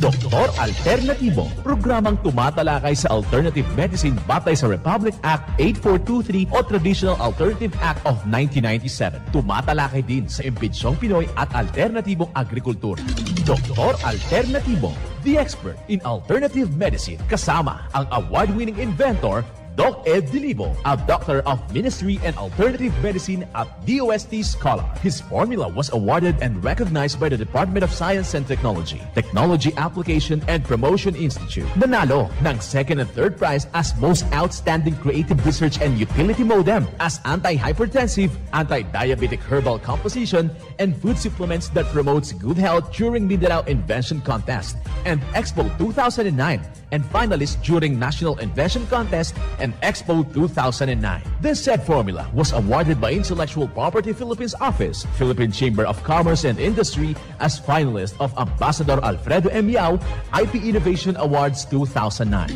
Doktor Alternatibo, programang tumatalakay sa alternative medicine batay sa Republic Act 8423 o Traditional Alternative Act of 1997. Tumatalakay din sa imbitsyong Pinoy at alternatibong agrikultura. Doktor Alternatibo, the expert in alternative medicine, kasama ang award-winning inventor Doc Ed Dilibo, a doctor of ministry and alternative medicine at DOST Scholar. His formula was awarded and recognized by the Department of Science and Technology, Technology Application and Promotion Institute. Nanalo ng second and third prize as Most Outstanding Creative Research and Utility Modem, as anti-hypertensive, anti-diabetic herbal composition, and food supplements that promotes good health during Mindanao Invention Contest and Expo 2009, and finalist during National Invention Contest and Expo 2009. This said formula was awarded by Intellectual Property Philippines Office, Philippine Chamber of Commerce and Industry as finalist of Ambassador Alfredo M. Yao IP Innovation Awards 2009.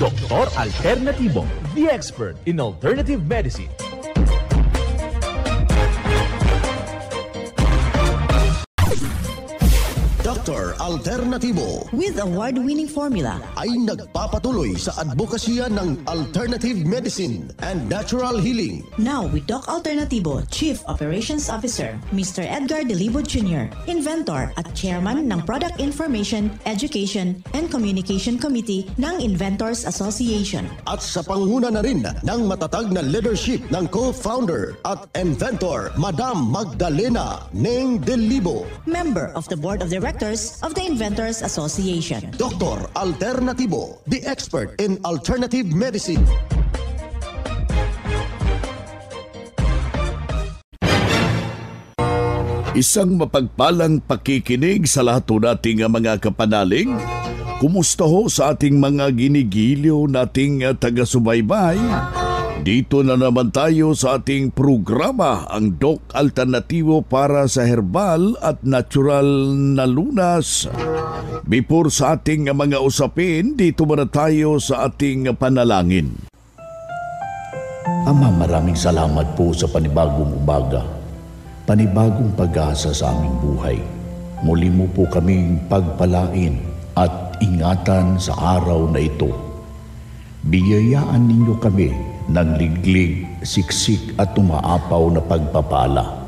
Doktor Alternatibo, the expert in alternative medicine. Dr. Alternatibo with award-winning formula ay nagpapatuloy sa advokasya ng alternative medicine and natural healing. Now with Doc Alternatibo, Chief Operations Officer, Mr. Edgar Dilibo Jr., Inventor at Chairman ng Product Information, Education and Communication Committee ng Inventors Association. At sa panguna na rin ng matatag na leadership ng co-founder at inventor, Madam Magdalena Neng Dilibo, Member of the Board of Directors of the Inventors Association. Dr. Alternatibo, the expert in alternative medicine. Isang mapagpalang pakikinig sa lahat nating mga kapanalig. Kumusta ho sa ating mga ginigiliw nating taga-subaybay? Dito na naman tayo sa ating programa, ang Doc Alternatibo para sa herbal at natural na lunas. Before sa ating mga usapin, dito muna tayo sa ating panalangin. Ama, maraming salamat po sa panibagong umaga, panibagong pag-asa sa aming buhay. Muli mo po kaming pagpalain at ingatan sa araw na ito. Biyayaan ninyo kami ng liglig, siksik at umaapaw na pagpapala.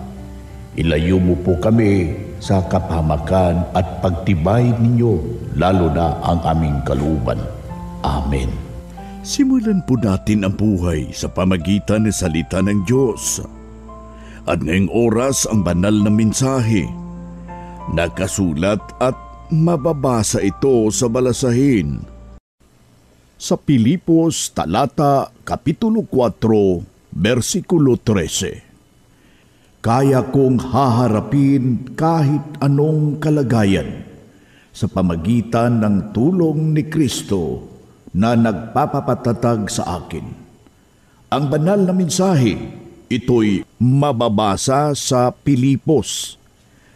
Ilayo mo po kami sa kapahamakan at pagtibay ninyo, lalo na ang aming kalooban. Amen. Simulan po natin ang buhay sa pamagitan ng salita ng Diyos. At ngayong oras ang banal na mensahe. Nakasulat at mababasa ito sa balasahin. Sa Pilipos, talata, kapitulo 4, versikulo 13. Kaya kong haharapin kahit anong kalagayan sa pamagitan ng tulong ni Kristo na nagpapapatatag sa akin. Ang banal na mensahe, ito'y mababasa sa Pilipos,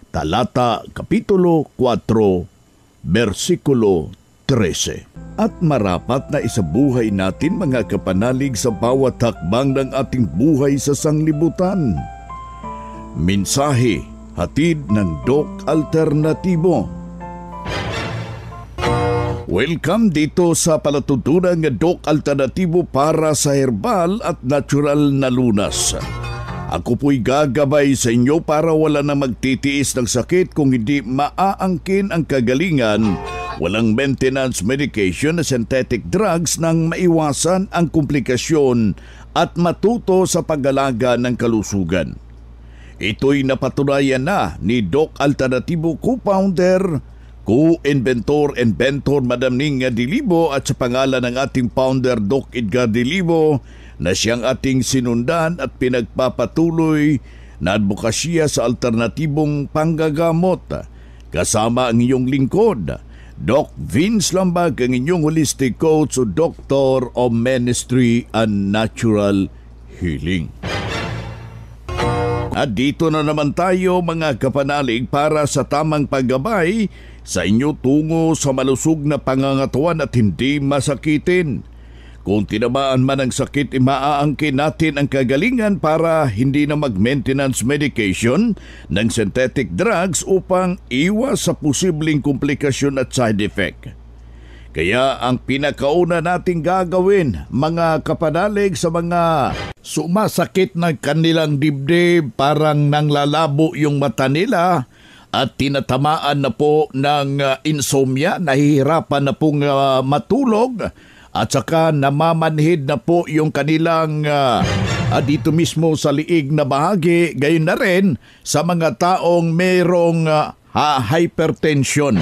talata, kapitulo 4, versikulo 13. At marapat na isabuhay natin mga kapanalig sa bawat hakbang ng ating buhay sa sanglibutan. Mensahe hatid ng Doc Alternatibo. Welcome dito sa palatuntunan ng Doc Alternatibo para sa herbal at natural na lunas. Ako po'y gagabay sa inyo para wala na magtitiis ng sakit kung hindi maaangkin ang kagalingan. Walang maintenance medication na synthetic drugs nang maiwasan ang komplikasyon at matuto sa pag-alaga ng kalusugan. Ito'y napatunayan na ni Doc Alternatibo co-founder, co-inventor Madam Ning Dilibo at sa pangalan ng ating founder Doc Edgar Dilibo na siyang ating sinundan at pinagpapatuloy na advokasya sa alternatibong panggagamot. Kasama ang iyong lingkod, Doc Vince Lambag, ang inyong holistic coach o Doctor of Ministry and Natural Healing. At dito na naman tayo mga kapanalig para sa tamang paggabay sa inyo tungo sa malusog na pangangatawan at hindi masakitin. Kung tinamaan man ang sakit, maaangkin natin ang kagalingan para hindi na mag-maintenance medication ng synthetic drugs upang iwas sa posibleng komplikasyon at side effect. Kaya ang pinakauna nating gagawin, mga kapanalig, sa mga sumasakit ng kanilang dibdib, parang nanglalabo yung mata nila at tinatamaan na po ng insomnia, nahihirapan na pong matulog, at saka namamanhid na po yung kanilang dito mismo sa liig na bahagi, gayon na rin sa mga taong mayroong hypertension.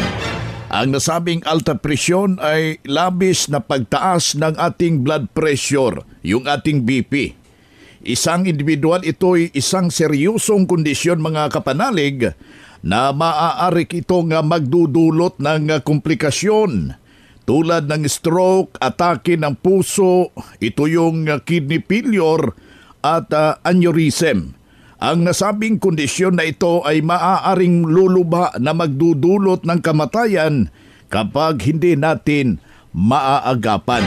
Ang nasabing alta presyon ay labis na pagtaas ng ating blood pressure, yung ating BP. Isang individual, ito'y isang seryosong kondisyon, mga kapanalig, na maaari itong magdudulot ng komplikasyon tulad ng stroke, atake ng puso, ito yung kidney failure at aneurysm. Ang nasabing kondisyon na ito ay maaaring lulubha na magdudulot ng kamatayan kapag hindi natin maaagapan.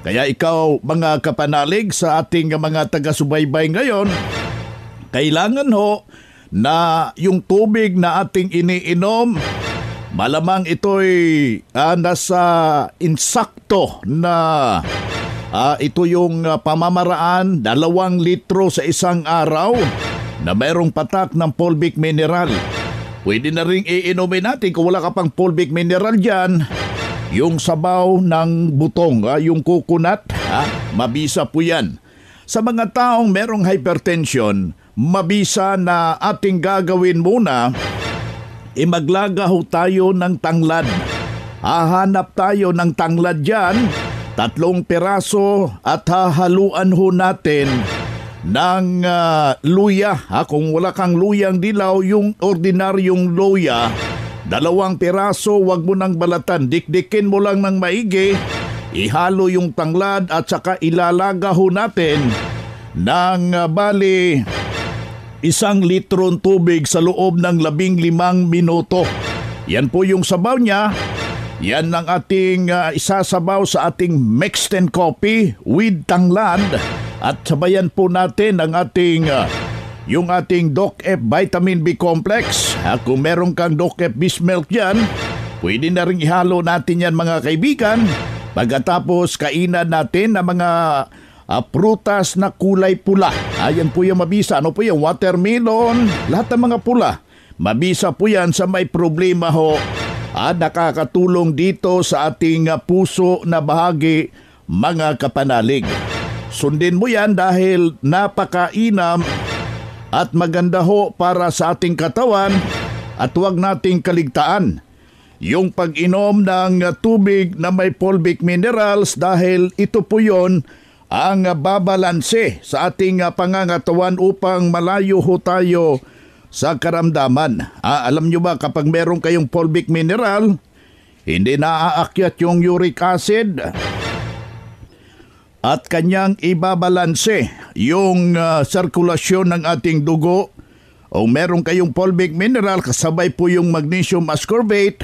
Kaya ikaw, mga kapanalig, sa ating mga taga-subaybay ngayon, kailangan ho na yung tubig na ating iniinom, malamang ito'y nasa insakto na ito yung pamamaraan, 2 litro sa isang araw na mayroong patak ng fulvic mineral. Pwede na rin iinumin natin kung wala ka pang fulvic mineral dyan, yung sabaw ng butong, yung coconut, mabisa po yan. Sa mga taong merong hypertension, mabisa na ating gagawin muna, maglaga ho tayo ng tanglad. Hahanap tayo ng tanglad dyan, 3 piraso, at hahaluan ho natin ng luya. Kung wala kang luyang dilaw, yung ordinaryong luya, 2 piraso, wag mo nang balatan, dikdikin mo lang ng maigi, ihalo yung tanglad at saka ilalaga ho natin ng bali 1 litron tubig sa loob ng 15 minuto. Yan po yung sabaw niya. Yan ang ating isasabaw sa ating mixed and coffee with tanglad. At sabayan po natin ang ating yung ating Doc F Vitamin B Complex. Kung meron kang Doc F Beef Milk dyan, pwede na rin ihalo natin yan, mga kaibigan. Pagkatapos kainan natin ang mga prutas na kulay pula. Ayan po yung mabisa. Ano po yung watermelon? Lahat ng mga pula. Mabisa po yan sa may problema ho. Nakakatulong dito sa ating puso na bahagi, mga kapanalig. Sundin mo yan dahil napakainam at maganda ho para sa ating katawan, at huwag nating kaligtaan yung pag-inom ng tubig na may fulvic minerals, dahil ito po yon ang babalanse sa ating pangangatawan upang malayo ho tayo sa karamdaman. Alam nyo ba, kapag meron kayong fulvic mineral, hindi naaakyat yung uric acid at kanyang ibabalanse yung sirkulasyon ng ating dugo. O meron kayong fulvic mineral kasabay po yung magnesium ascorbate,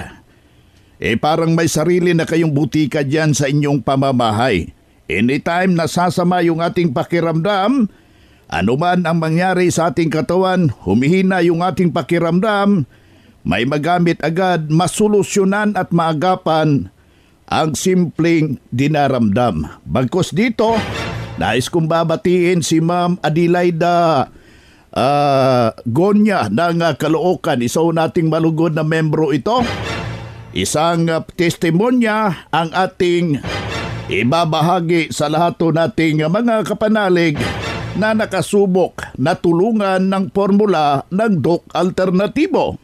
parang may sarili na kayong butika dyan sa inyong pamamahay. Anytime nasasama yung ating pakiramdam, anuman ang mangyari sa ating katawan, humihina yung ating pakiramdam, may magamit agad, masolusyonan at maagapan ang simpleng dinaramdam. Bagkus dito, nais kong babatiin si Ma'am Adelaida Gonya ng Caloocan. Isa nating malugod na membro ito. Isang testimonya ang ating ibabahagi sa lahat nating mga kapanalig na nakasubok na tulungan ng formula ng Doc Alternatibo.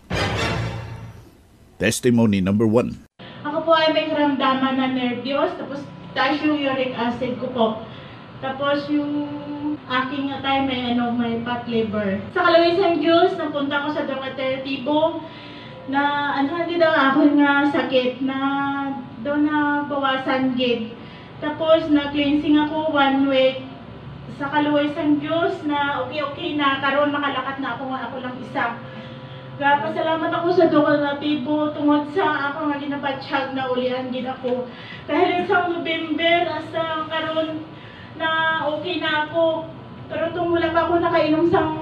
Testimony number 1. Ako po ay may karamdaman na nervyos, tapos taas yung uric acid ko po. Tapos yung aking atay may fat liver. Sa kalawisan Diyos, napunta ko sa Doc Alternatibo na hindi daw ako nga sakit na doon na bawasan gid. Tapos na-cleansing ako 1 week. Sa kaluwasan Diyos na okay na, karon makalakat na ako lang isa. Kaya pasalamat ako sa Doc Alternatibo tungod sa ako nga ginabatsyag na ulian gid ako. Dahil sa November asa karon na okay na ako. Pero tungod wala pa ako nakainom sang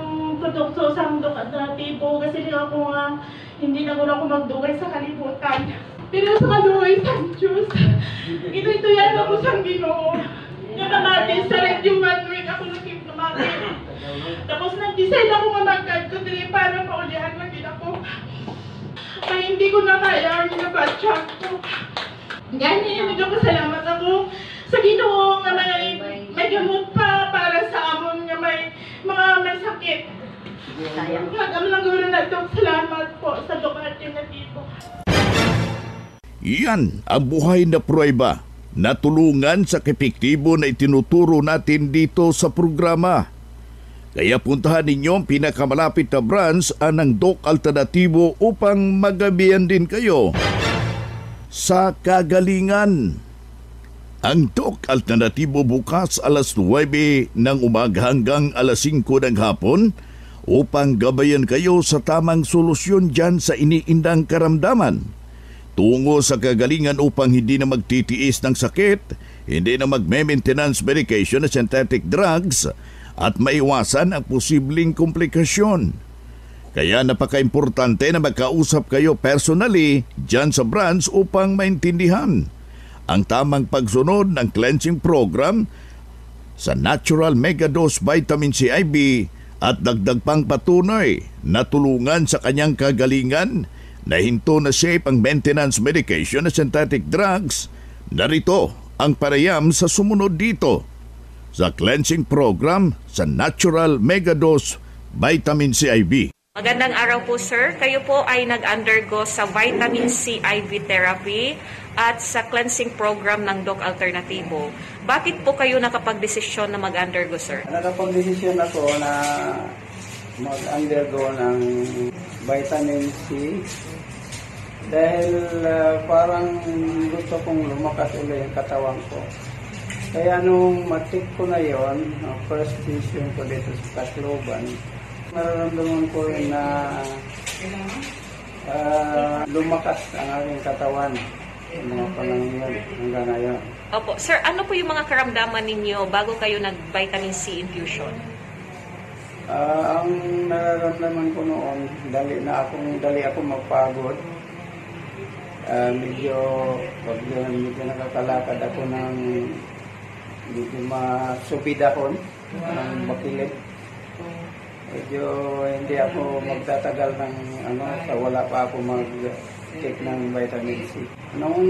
produkto sang Doc Alternatibo kasi di ako nga hindi na ako magdugay sa kalibutan. Pero sa kaluoy sa Diyos, ito yan ako sa Ginoo. Nga namati sa Radio Manwik ako nakimamati. Tapos nag-decide ako nga magkagkudri para paulihan lang din ako. Ay hindi ko na kaya ang ginabatsyag ko. Ganyan, nagpasalamat ako sa Ginoo nga may gamot pa para sa amon nga may mga may sakit. Lang gawin na ito. Salamat po sa Doc Alternatibo. Yan ang buhay na pruweba na tulungan sa epektibo na itinuturo natin dito sa programa. Kaya puntahan ninyo ang pinakamalapit na branch ng Doc Alternatibo upang magabihan din kayo sa kagalingan. Ang Doc Alternatibo bukas alas 9 ng umaga hanggang alas 5 ng hapon upang gabayan kayo sa tamang solusyon dyan sa iniindang karamdaman. Tungo sa kagalingan upang hindi na magtitiis ng sakit, hindi na magme-maintenance medication na synthetic drugs at maiwasan ang posibleng komplikasyon. Kaya napaka-importante na magkausap kayo personally dyan sa branch upang maintindihan ang tamang pagsunod ng cleansing program sa Natural Megadose Vitamin C IV at dagdag pang patunay na tulungan sa kanyang kagalingan na hinto na shape ang maintenance medication na synthetic drugs. Narito ang parayam sa sumunod dito sa cleansing program sa Natural Megadose Vitamin C IV. Magandang araw po sir. Kayo po ay nag-undergo sa vitamin C IV therapy at sa cleansing program ng Doc Alternatibo. Bakit po kayo nakapag-desisyon na mag-undergo sir? Nakapag-desisyon ako na mag-undergo ng vitamin C dahil parang gusto kong lumakas ulit yung katawan ko. Kaya nung matik ko na yon, first decision ko dito sa Tacloban, nararamdaman ko rin na lumakas ang aking katawan yung mga panahon yun hanggang ngayon. Opo. Sir, ano po yung mga karamdaman ninyo bago kayo nag-vitamin C infusion? Ang nararamdaman ko noon, dali ako magpagod. Medyo nakakalakad ako ng medyo masupid ako ng bakilid. Medyo hindi ako magtatagal ng sa wala pa ako mag-take ng vitamin C. Nung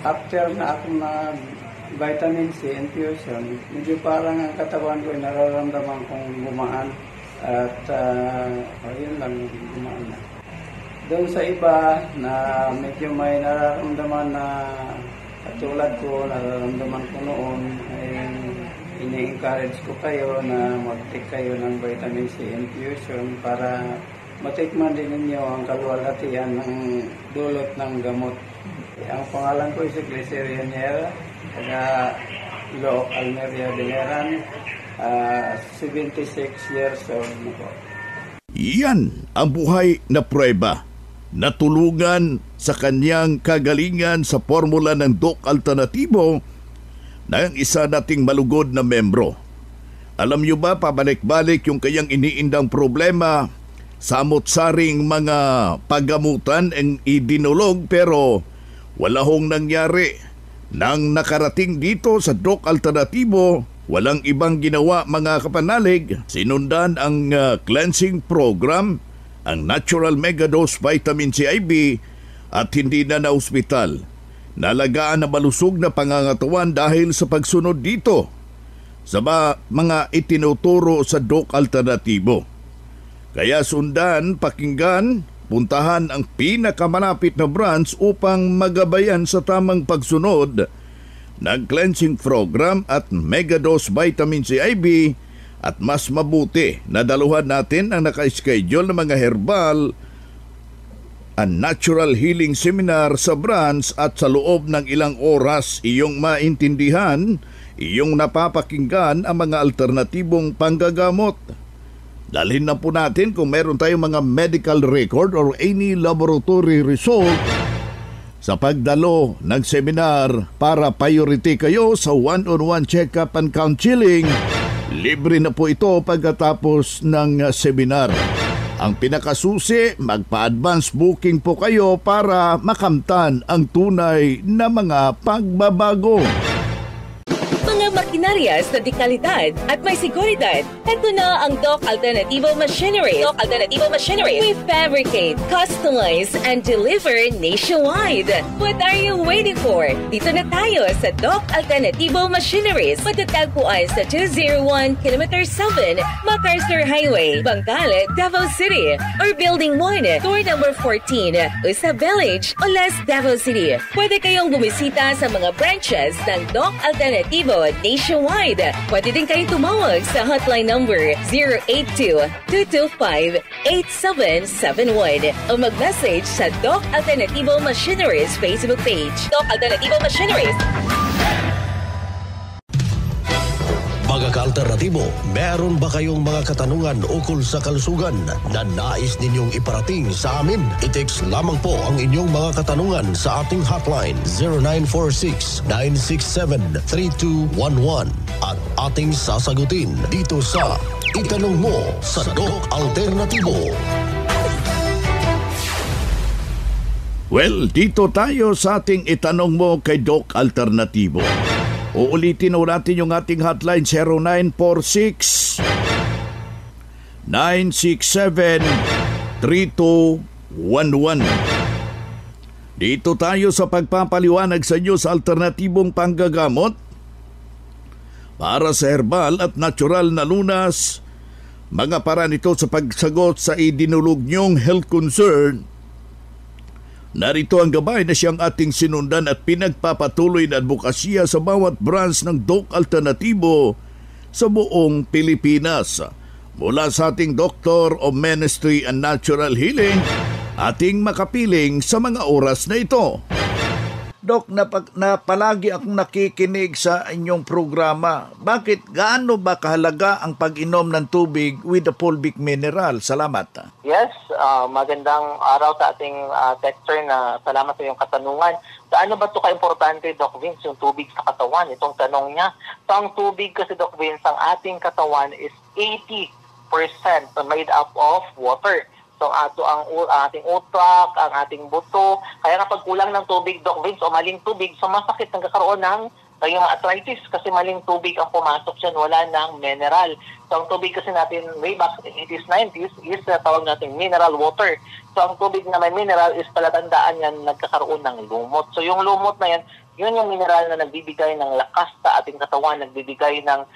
after na ako na vitamin C infusion, medyo parang ang katawan ko ay nararamdaman kong gumaan at yun lang, gumaan na. Doon sa iba na medyo may nararamdaman na katulad ko, nararamdaman ko noon, ay ini-encourage ko kayo na mag-take kayo ng vitamin C infusion para matikman din ninyo ang kaluwalhatian ng dulot ng gamot. Ang pangalan ko ay si Glyceria Niera, taga Iloc, Almeria, Biliran, 76 years old na po. Yan ang buhay na pruweba. Natulungan sa kanyang kagalingan sa formula ng Doc Alternatibo ng isa nating malugod na membro. Alam nyo ba, pabalik-balik yung kayang iniindang problema, samot-saring mga paggamutan ang idinulog pero wala hong nangyari. Nang nakarating dito sa Doc Alternatibo, walang ibang ginawa mga kapanalig, sinundan ang cleansing program, ang Natural Megadose Vitamin C IV at hindi na na-ospital. Nalagaan na malusog na pangangatawan dahil sa pagsunod dito sa mga itinuturo sa Doc Alternatibo. Kaya sundan, pakinggan, puntahan ang pinakamalapit na branch upang magabayan sa tamang pagsunod ng cleansing program at Megadose Vitamin C IV at mas mabuti na daluhan natin ang naka-schedule ng mga herbal ang natural healing seminar sa branch at sa loob ng ilang oras iyong maintindihan, iyong napapakinggan ang mga alternatibong panggagamot. Dalhin na po natin kung meron tayong mga medical record or any laboratory result sa pagdalo ng seminar para priority kayo sa one-on-one check-up and counseling. Libre na po ito pagkatapos ng seminar. Ang pinakasusi, magpa-advance booking po kayo para makamtan ang tunay na mga pagbabago. Mga makinarya sa dekalidad at may seguridad. Ito na ang Doc Alternativo Machinery. Doc Alternativo Machinery. We fabricate, customize, and deliver nationwide. What are you waiting for? Dito na tayo sa Doc Alternativo Machineries. Matatagpuan sa 201 km 7 MacArthur Highway, Bangkal, Davao City. Or Building 1, Door number 14, Usa Village, Olas, Davao City. Pwede kayong bumisita sa mga branches ng Doc Alternativo nationwide. Pwede din kayong tumawag sa hotline number 082-225-8771 o mag-message sa Doc Alternativo Machineries Facebook page. Doc Alternativo Machineries. Mga ka-alternatibo, meron ba kayong mga katanungan ukol sa kalusugan na nais ninyong iparating sa amin? I-text lamang po ang inyong mga katanungan sa ating hotline 0946-967-3211 at ating sasagutin dito sa Itanong Mo sa Doc Alternatibo. Well, dito tayo sa ating Itanong Mo kay Doc Alternativo. Uulitin natin yung ating hotline 0946 967 3211. Dito tayo sa pagpapaliwanag sa inyo sa alternatibong panggagamot para sa herbal at natural na lunas. Mga paraan ito sa pagsagot sa idinulog niyong health concern. Narito ang gabay na siyang ating sinundan at pinagpapatuloy na advokasya sa bawat branch ng Doc Alternativo sa buong Pilipinas. Mula sa ating Doctor of Ministry and Natural Healing, ating makapiling sa mga oras na ito. Doc, palagi akong nakikinig sa inyong programa. Bakit gaano ba kahalaga ang pag-inom ng tubig with the fulvic mineral? Salamat. Yes, magandang araw sa ating texter na salamat sa iyong katanungan. Gaano ba ito ka-importante, Doc Vince, yung tubig sa katawan? Itong tanong niya. So ang tubig kasi, Doc Vince, ang ating katawan is 80% made up of water. So ang ating utak, ang ating buto. Kaya kapag kulang ng tubig, Doc Vince, o maling tubig, so masakit nagkakaroon ng yung arthritis kasi maling tubig ang pumasok dyan, wala ng mineral. So ang tubig kasi natin way back in 80s, 90s is tawag natin mineral water. So ang tubig na may mineral is palatandaan yan nagkakaroon ng lumot. So yung lumot na yan, yun yung mineral na nagbibigay ng lakas sa ating katawan, nagbibigay ng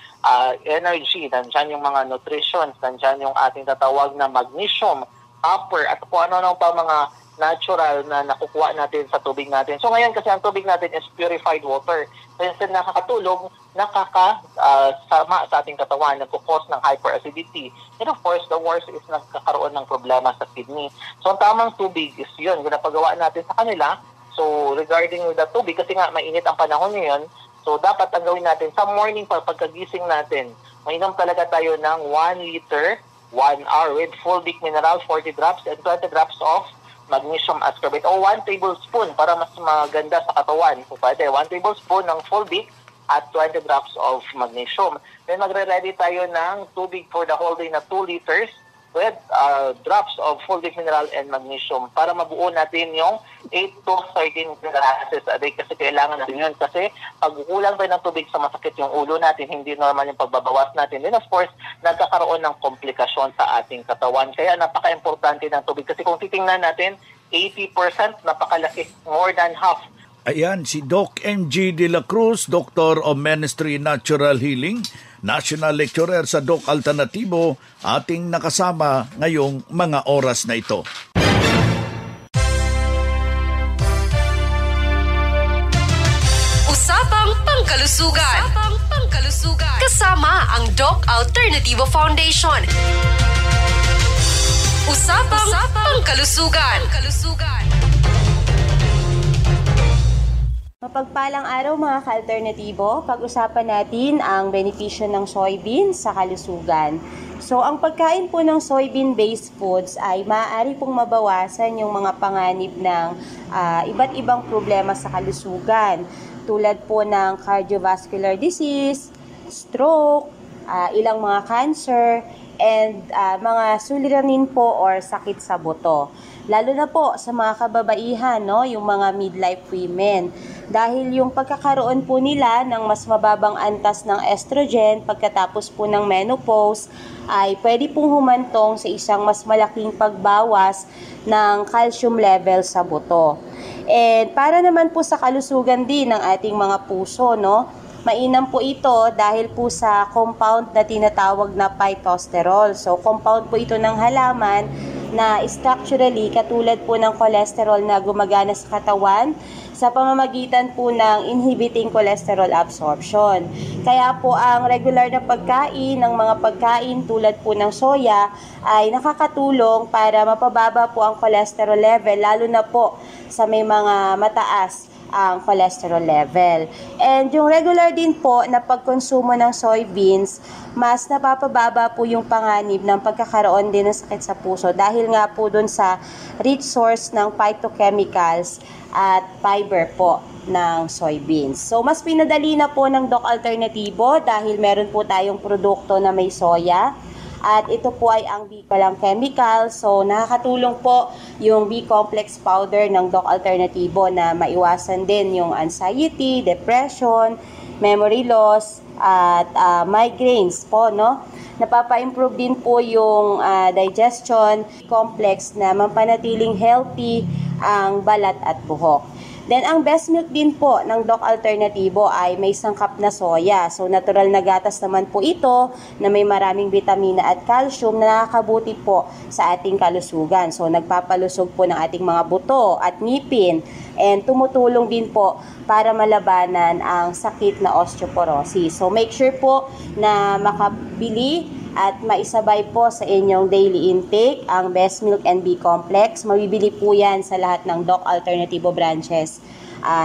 energy, nandyan yung mga nutritions, nandyan yung ating tatawag na magnesium, copper, at kung ano-ano pa mga natural na nakukuha natin sa tubig natin. So ngayon kasi ang tubig natin is purified water. So instead nakakatulong, nakakasama sa ating katawan, nagkukos ng hyperacidity. And of course, the worst is nagkakaroon ng problema sa kidney. So ang tamang tubig is yun, ginapagawa natin sa kanila. So regarding with the tubig, kasi nga mainit ang panahon ngayon, so dapat ang gawin natin sa morning pagkagising natin, mainom talaga tayo ng 1 liter 1 hour with fulvic mineral 40 drops and 20 drops of magnesium ascorbate o 1 tablespoon para mas maganda sa katawan. So pwede 1 tablespoon ng fulvic at 20 drops of magnesium. Then magre-ready tayo ng tubig for the whole day na 2 liters with drops of fulvic mineral and magnesium para mabuo natin yung 8 to 13 glasses a day kasi kailangan natin yun kasi pag kulang tayo ng tubig sa masakit yung ulo natin, hindi normal yung pagbabawas natin. Then of course, nagkakaroon ng komplikasyon sa ating katawan. Kaya napaka-importante ng tubig kasi kung titingnan natin, 80% napakalaki, more than half. Ayan, si Doc M.G. De La Cruz, Doctor of Ministry Natural Healing, National Lecturer sa Doc Alternativo, ating nakasama ngayong mga oras na ito. Usapang Pangkalusugan. Kasama ang Doc Alternativo Foundation. Usapang Pangkalusugan. Mapagpalang araw mga ka-alternatibo, pag-usapan natin ang benepisyo ng soybean sa kalusugan. So, ang pagkain po ng soybean-based foods ay maaari pong mabawasan yung mga panganib ng iba't ibang problema sa kalusugan. Tulad po ng cardiovascular disease, stroke, ilang mga cancer, and mga suliranin po or sakit sa buto. Lalo na po sa mga kababaihan, no, yung mga midlife women. Dahil yung pagkakaroon po nila ng mas mababang antas ng estrogen pagkatapos po ng menopause ay pwede pong humantong sa isang mas malaking pagbawas ng calcium level sa buto. And para naman po sa kalusugan din ng ating mga puso, no, mainam po ito dahil po sa compound na tinatawag na phytosterol. So, compound po ito ng halaman na structurally katulad po ng cholesterol na gumagana sa katawan sa pamamagitan po ng inhibiting cholesterol absorption. Kaya po ang regular na pagkain ng mga pagkain tulad po ng soya ay nakakatulong para mapababa po ang cholesterol level, lalo na po sa may mga mataas ang cholesterol level. And yung regular din po na pagkonsumo ng soybeans, mas napapababa po yung panganib ng pagkakaroon din ng sakit sa puso dahil nga po dun sa rich source ng phytochemicals at fiber po ng soybeans. So, mas pinadali na po ng Doc Alternativo dahil meron po tayong produkto na may soya. At ito po ay ang walang chemical. So, nakakatulong po yung B-complex powder ng Doc Alternativo na maiwasan din yung anxiety, depression, memory loss, at migraines po, no? Napapa-improve din po yung digestion complex na mampanatiling healthy ang balat at buhok. Then, ang best milk din po ng Doc Alternativo ay may sangkap na soya. So, natural na gatas naman po ito na may maraming vitamina at calcium na nakakabuti po sa ating kalusugan. So, nagpapalusog po ng ating mga buto at ngipin and tumutulong din po para malabanan ang sakit na osteoporosis. So, make sure po na makabili at maisabay po sa inyong daily intake ang Best Milk and B-Complex. Mabibili po yan sa lahat ng Doc Alternativo branches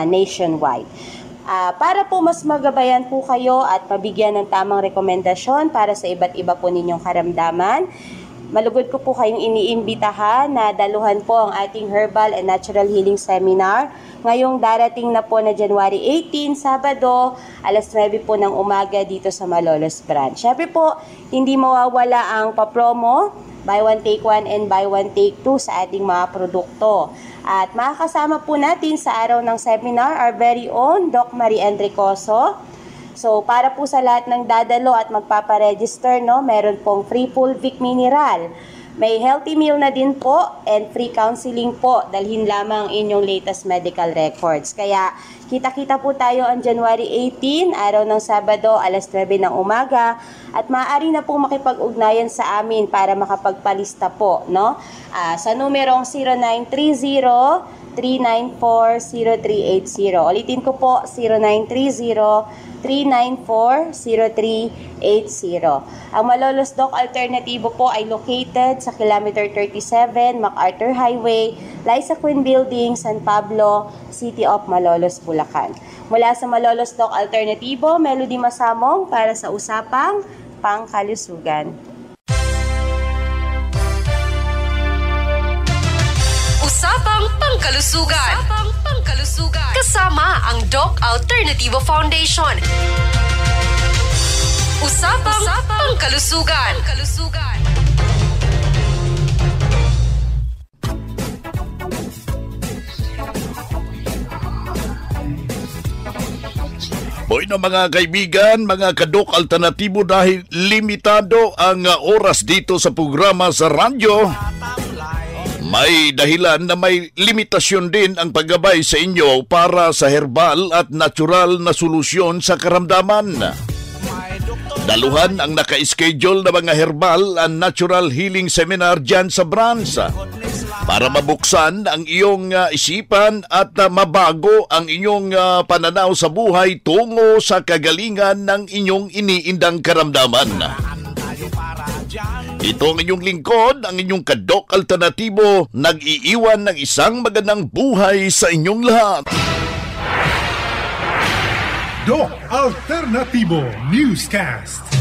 nationwide. Para po mas magabayan po kayo at mabigyan ng tamang rekomendasyon para sa iba't iba po ninyong karamdaman, malugod ko po kayong iniimbitahan na daluhan po ang ating Herbal and Natural Healing Seminar ngayong darating na po na January 18, Sabado, alas 9 po ng umaga dito sa Malolos Branch. Siyempre po, hindi mawawala ang papromo, buy one take one and buy one take two sa ating mga produkto. At makakasama po natin sa araw ng seminar our very own Doc Marie Enricoso. So, para po sa lahat ng dadalo at magpaparegister, no, meron pong free Fulvic Mineral. May healthy meal na din po and free counseling po. Dalhin lamang inyong latest medical records. Kaya, kita-kita po tayo on January 18, araw ng Sabado, alas 9 ng umaga. At maaari na po makipag-ugnayan sa amin para makapagpalista po, no? Sa numerong 0930-394-0380. Ulitin ko po, 0930-394-0380. Ang Malolos Doc Alternativo po ay located sa kilometer 37, MacArthur Highway, Liza Queen Building, San Pablo, City of Malolos, Bulacan. Mula sa Malolos Doc Alternativo, Melody Masamong para sa Usapang Pangkalusugan. Usapang Pangkalusugan. Usapang Pangkalusugan. Kasama ang Doc Alternativo Foundation. Usapang Pangkalusugan. Boy na mga kaibigan, mga kadok alternatibo dahil limitado ang oras dito sa programa sa radyo. May dahilan na may limitasyon din ang paggabay sa inyo para sa herbal at natural na solusyon sa karamdaman. Daluhan ang naka-schedule na mga herbal and natural healing seminar dyan sa branch para mabuksan ang iyong isipan at mabago ang inyong pananaw sa buhay tungo sa kagalingan ng inyong iniindang karamdaman. Ito ang inyong lingkod, ang inyong kadok alternatibo, nag-iiwan ng isang magandang buhay sa inyong lahat. Doc Alternativo Newscast.